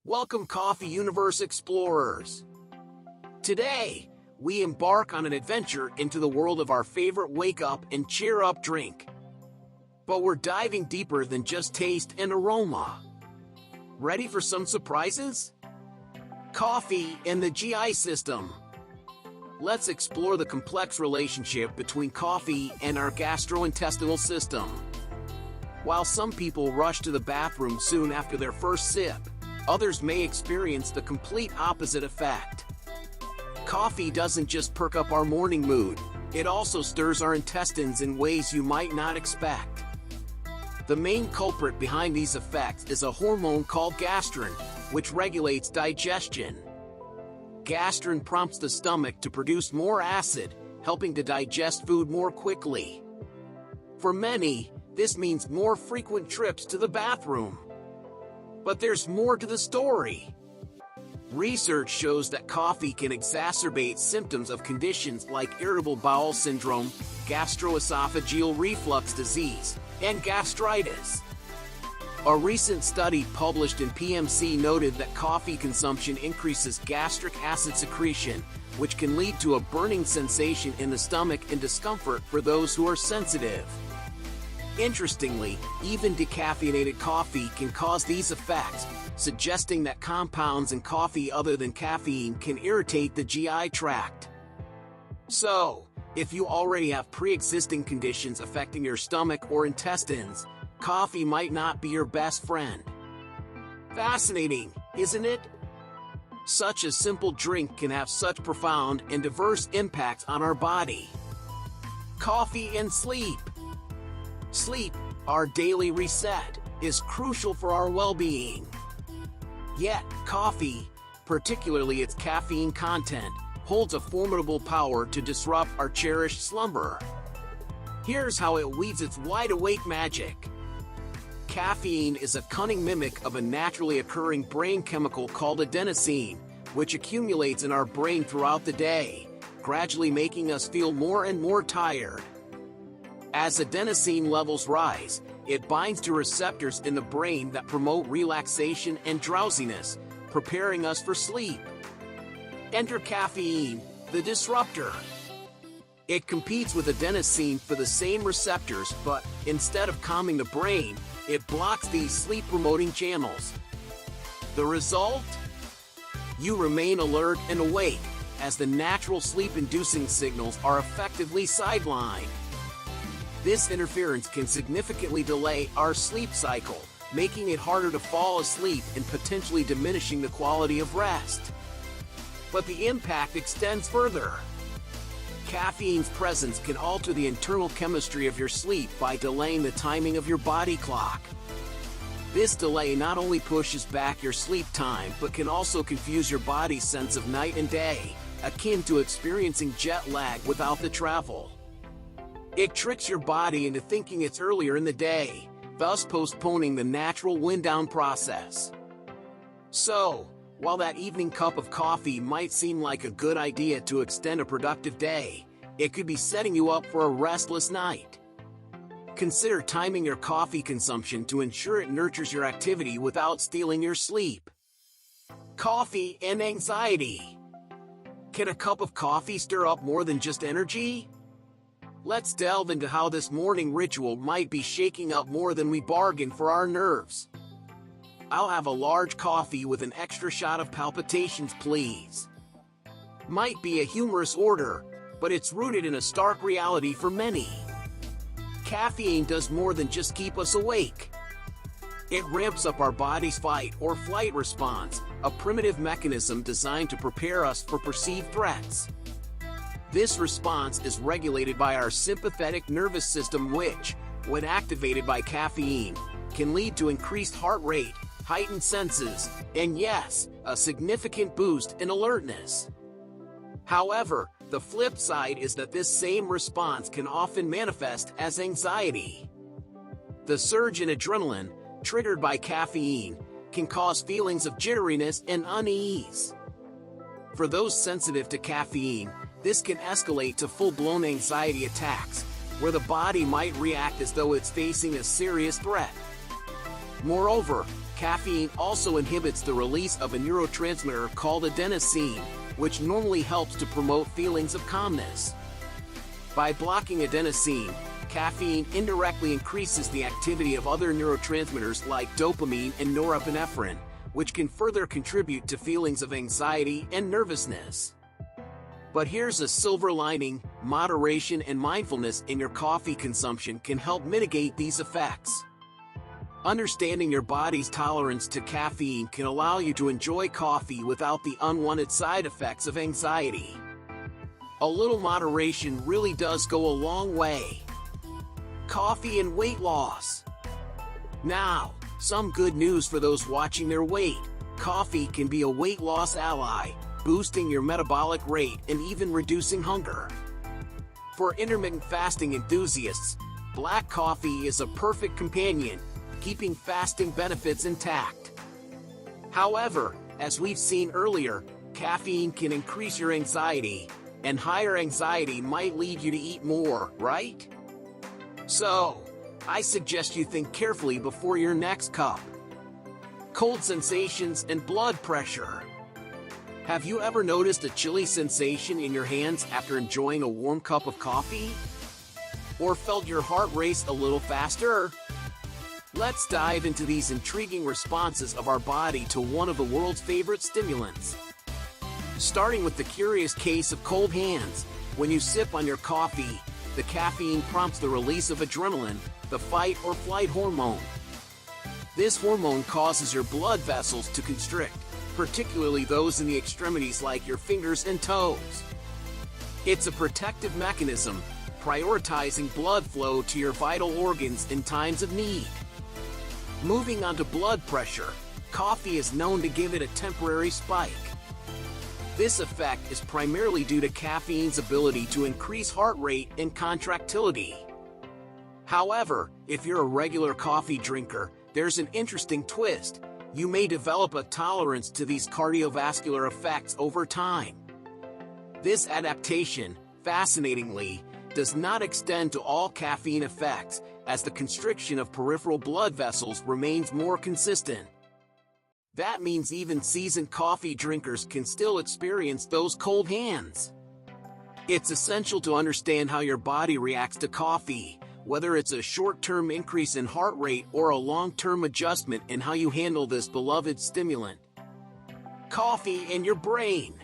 Welcome, Coffee Universe explorers! Today, we embark on an adventure into the world of our favorite wake-up and cheer-up drink. But we're diving deeper than just taste and aroma. Ready for some surprises? Coffee and the GI system. Let's explore the complex relationship between coffee and our gastrointestinal system. While some people rush to the bathroom soon after their first sip, others may experience the complete opposite effect. Coffee doesn't just perk up our morning mood, it also stirs our intestines in ways you might not expect. The main culprit behind these effects is a hormone called gastrin, which regulates digestion. Gastrin prompts the stomach to produce more acid, helping to digest food more quickly. For many, this means more frequent trips to the bathroom. But there's more to the story. Research shows that coffee can exacerbate symptoms of conditions like irritable bowel syndrome, gastroesophageal reflux disease, and gastritis. A recent study published in PMC noted that coffee consumption increases gastric acid secretion, which can lead to a burning sensation in the stomach and discomfort for those who are sensitive. Interestingly, even decaffeinated coffee can cause these effects, suggesting that compounds in coffee other than caffeine can irritate the GI tract. So, if you already have pre-existing conditions affecting your stomach or intestines, coffee might not be your best friend. Fascinating, isn't it? Such a simple drink can have such profound and diverse impacts on our body. Coffee and sleep. Sleep, our daily reset, is crucial for our well-being. Yet, coffee, particularly its caffeine content, holds a formidable power to disrupt our cherished slumber. Here's how it weaves its wide-awake magic. Caffeine is a cunning mimic of a naturally occurring brain chemical called adenosine, which accumulates in our brain throughout the day, gradually making us feel more and more tired. As adenosine levels rise, it binds to receptors in the brain that promote relaxation and drowsiness, preparing us for sleep. Enter caffeine, the disruptor. It competes with adenosine for the same receptors, but instead of calming the brain, it blocks these sleep-promoting channels. The result? You remain alert and awake, as the natural sleep-inducing signals are effectively sidelined. This interference can significantly delay our sleep cycle, making it harder to fall asleep and potentially diminishing the quality of rest. But the impact extends further. Caffeine's presence can alter the internal chemistry of your sleep by delaying the timing of your body clock. This delay not only pushes back your sleep time but can also confuse your body's sense of night and day, akin to experiencing jet lag without the travel. It tricks your body into thinking it's earlier in the day, thus postponing the natural wind-down process. So, while that evening cup of coffee might seem like a good idea to extend a productive day, it could be setting you up for a restless night. Consider timing your coffee consumption to ensure it nurtures your activity without stealing your sleep. Coffee and anxiety. Can a cup of coffee stir up more than just energy? Let's delve into how this morning ritual might be shaking up more than we bargained for our nerves. I'll have a large coffee with an extra shot of palpitations, please. Might be a humorous order, but it's rooted in a stark reality for many. Caffeine does more than just keep us awake. It ramps up our body's fight or flight response, a primitive mechanism designed to prepare us for perceived threats. This response is regulated by our sympathetic nervous system which, when activated by caffeine, can lead to increased heart rate, heightened senses, and yes, a significant boost in alertness. However, the flip side is that this same response can often manifest as anxiety. The surge in adrenaline, triggered by caffeine, can cause feelings of jitteriness and unease. For those sensitive to caffeine, this can escalate to full-blown anxiety attacks, where the body might react as though it's facing a serious threat. Moreover, Caffeine also inhibits the release of a neurotransmitter called adenosine, which normally helps to promote feelings of calmness. By blocking adenosine, caffeine indirectly increases the activity of other neurotransmitters like dopamine and norepinephrine, which can further contribute to feelings of anxiety and nervousness. But here's a silver lining: moderation and mindfulness in your coffee consumption can help mitigate these effects. Understanding your body's tolerance to caffeine can allow you to enjoy coffee without the unwanted side effects of anxiety. A little moderation really does go a long way. Coffee and weight loss. Now, some good news for those watching their weight. Coffee can be a weight loss ally, boosting your metabolic rate and even reducing hunger. For intermittent fasting enthusiasts, black coffee is a perfect companion, keeping fasting benefits intact. However, as we've seen earlier, caffeine can increase your anxiety, and higher anxiety might lead you to eat more, right? So, I suggest you think carefully before your next cup. Cold sensations and blood pressure. Have you ever noticed a chilly sensation in your hands after enjoying a warm cup of coffee? Or felt your heart race a little faster? Let's dive into these intriguing responses of our body to one of the world's favorite stimulants. Starting with the curious case of cold hands. When you sip on your coffee, the caffeine prompts the release of adrenaline, the fight or flight hormone. This hormone causes your blood vessels to constrict, particularly those in the extremities like your fingers and toes. It's a protective mechanism, prioritizing blood flow to your vital organs in times of need. Moving on to blood pressure, coffee is known to give it a temporary spike. This effect is primarily due to caffeine's ability to increase heart rate and contractility. However, if you're a regular coffee drinker, there's an interesting twist. You may develop a tolerance to these cardiovascular effects over time. This adaptation, fascinatingly, does not extend to all caffeine effects, as the constriction of peripheral blood vessels remains more consistent. That means even seasoned coffee drinkers can still experience those cold hands. It's essential to understand how your body reacts to coffee, whether it's a short-term increase in heart rate or a long-term adjustment in how you handle this beloved stimulant. Coffee and your brain.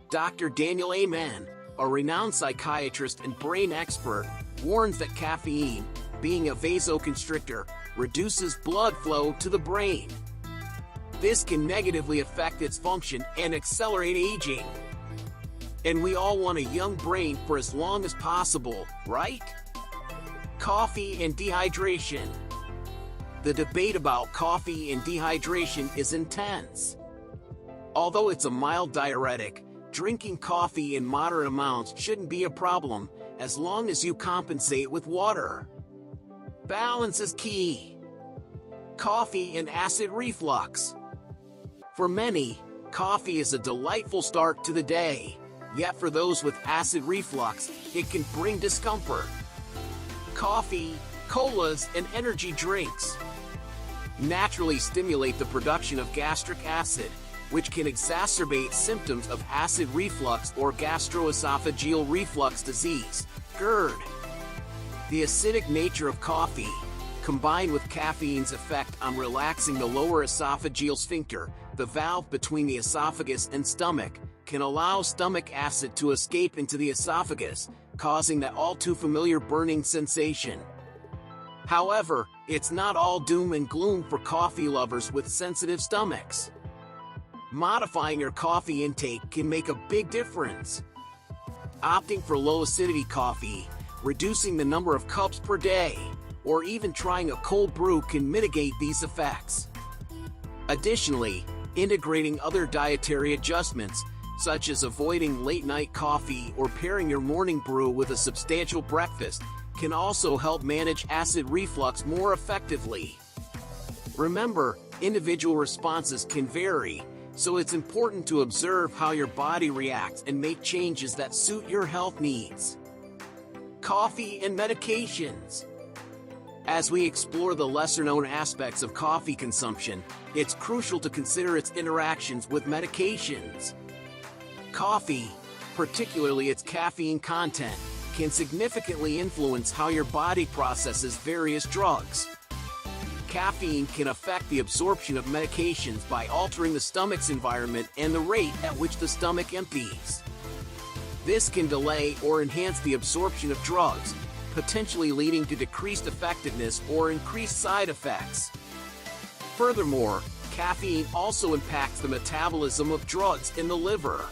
Dr. Daniel Amen, a renowned psychiatrist and brain expert, warns that caffeine, being a vasoconstrictor, reduces blood flow to the brain. This can negatively affect its function and accelerate aging. And we all want a young brain for as long as possible, right? Coffee and dehydration. The debate about coffee and dehydration is intense. Although it's a mild diuretic, drinking coffee in moderate amounts shouldn't be a problem, as long as you compensate with water. Balance is key. Coffee and acid reflux. For many, coffee is a delightful start to the day, yet for those with acid reflux, it can bring discomfort. Coffee, colas, and energy drinks naturally stimulate the production of gastric acid, which can exacerbate symptoms of acid reflux or gastroesophageal reflux disease, GERD. The acidic nature of coffee, combined with caffeine's effect on relaxing the lower esophageal sphincter, the valve between the esophagus and stomach, can allow stomach acid to escape into the esophagus, causing that all-too-familiar burning sensation. However, it's not all doom and gloom for coffee lovers with sensitive stomachs. Modifying your coffee intake can make a big difference. Opting for low-acidity coffee, reducing the number of cups per day, or even trying a cold brew can mitigate these effects. Additionally, integrating other dietary adjustments, such as avoiding late-night coffee or pairing your morning brew with a substantial breakfast, can also help manage acid reflux more effectively. Remember, individual responses can vary, so it's important to observe how your body reacts and make changes that suit your health needs. Coffee and medications. As we explore the lesser-known aspects of coffee consumption, it's crucial to consider its interactions with medications. Coffee, particularly its caffeine content, can significantly influence how your body processes various drugs. Caffeine can affect the absorption of medications by altering the stomach's environment and the rate at which the stomach empties. This can delay or enhance the absorption of drugs, potentially leading to decreased effectiveness or increased side effects. Furthermore, caffeine also impacts the metabolism of drugs in the liver.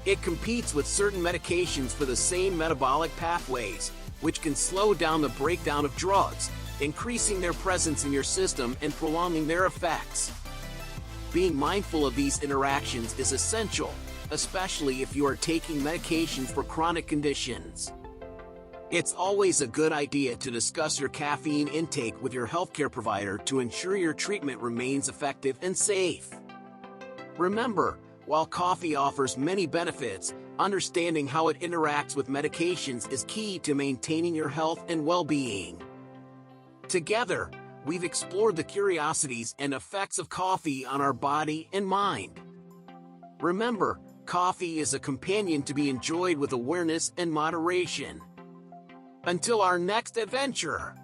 It competes with certain medications for the same metabolic pathways, which can slow down the breakdown of drugs, increasing their presence in your system and prolonging their effects. Being mindful of these interactions is essential, especially if you are taking medications for chronic conditions. It's always a good idea to discuss your caffeine intake with your healthcare provider to ensure your treatment remains effective and safe. Remember, while coffee offers many benefits, understanding how it interacts with medications is key to maintaining your health and well-being. Together, we've explored the curiosities and effects of coffee on our body and mind. Remember, coffee is a companion to be enjoyed with awareness and moderation. Until our next adventure!